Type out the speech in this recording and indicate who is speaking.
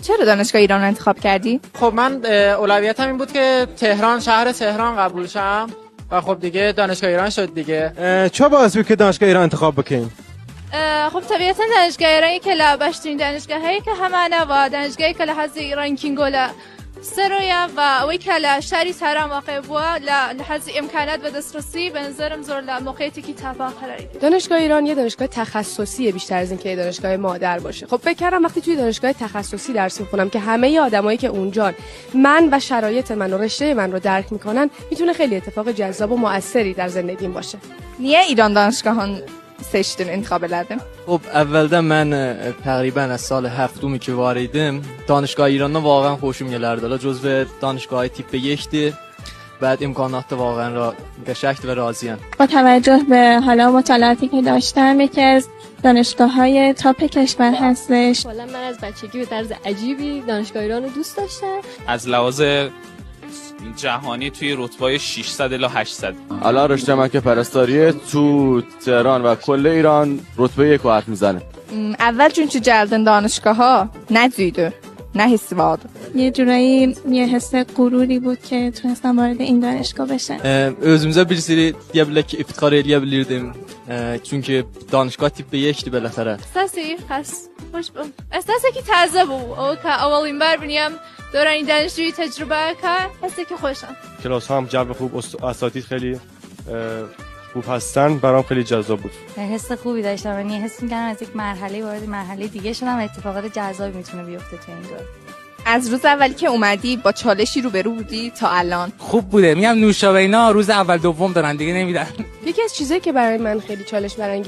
Speaker 1: چرا دانشگاه ایران رو انتخاب کردی؟
Speaker 2: خب من اولویتم این بود که شهر تهران قبول شم و خب دیگه دانشگاه ایران شد دیگه.
Speaker 3: چه باعث بود که دانشگاه ایران انتخاب بکنیم؟
Speaker 4: خب طبیعتا دانشگاه ایران که لابشترین دانشگاهایی که همانه و دانشگاهی که لحظه ایران کینگولا سرویا و ویکلا شهری تهران واقع بوا لحظ امکانات و دسترسی به نظرم زور لموقعیتی که تفاهم قراری.
Speaker 5: دانشگاه ایران یه دانشگاه تخصصیه بیشتر از اینکه دانشگاه مادر باشه. خب فکر کردم وقتی توی دانشگاه تخصصی درس میخونم که همه آدمایی که اونجان من و شرایط من و رشته من رو درک میکنن، میتونه خیلی اتفاق جذاب و مؤثری در زندگیم باشه.
Speaker 1: Niye İran danışgahını seçtin, intikab elədin?
Speaker 6: خب اولدا من تقریبا از سال هفتمی که واردم دانشگاه ایران واقعا خوشم گلرد. حالا جزو دانشگاه تیپ 1 دی. بعد امکانات واقعا را گشکت و راضیم.
Speaker 7: با توجه به حالا مطالعاتی که داشتم یکی از دانشگاه‌های تاپ کشور هستش.
Speaker 8: کلا من از بچگی به طرز عجیبی دانشگاه ایران رو دوست داشتم.
Speaker 9: از لحاظ جهانی توی رتبه 600 الی 800.
Speaker 10: الان رشته مکه پرستاری تو تهران و کل ایران رتبه 1 حرف میزنه.
Speaker 1: اول چون gəldin danışgaha nə cüydü? نه حسی vardı.
Speaker 7: یه جورایی یه حس غروری بود که تونستم وارد این دانشگاه بشم.
Speaker 6: Özümüzə bir sürü deyə bilər ki, iftikhar eləyə bilirdim. Çünki danışgاه tip 1 دی بالاخره.
Speaker 4: احساسی خاص خوش بود. احساسی که تازه بود. او که اولین بار بنیم دوران دانشجویی تجربه کرد. حسی که خوشم.
Speaker 3: کلاس هم جو خوب، اساتید خیلی خوب هستن، برام خیلی جذاب بود.
Speaker 11: حس خوبی داشتم. یعنی حس می‌کردم از یک مرحله وارد مرحله دیگه شدم و اتفاقات جذابی میتونه بیفته تو این دور.
Speaker 1: از روز اولی که اومدی با چالشی روبرو بودی تا الان؟
Speaker 12: خوب بوده. میگم نوشابه اینا روز اول دوم دارن دیگه نمیدن.
Speaker 5: یکی از چیزایی که برای من خیلی چالش برانگیز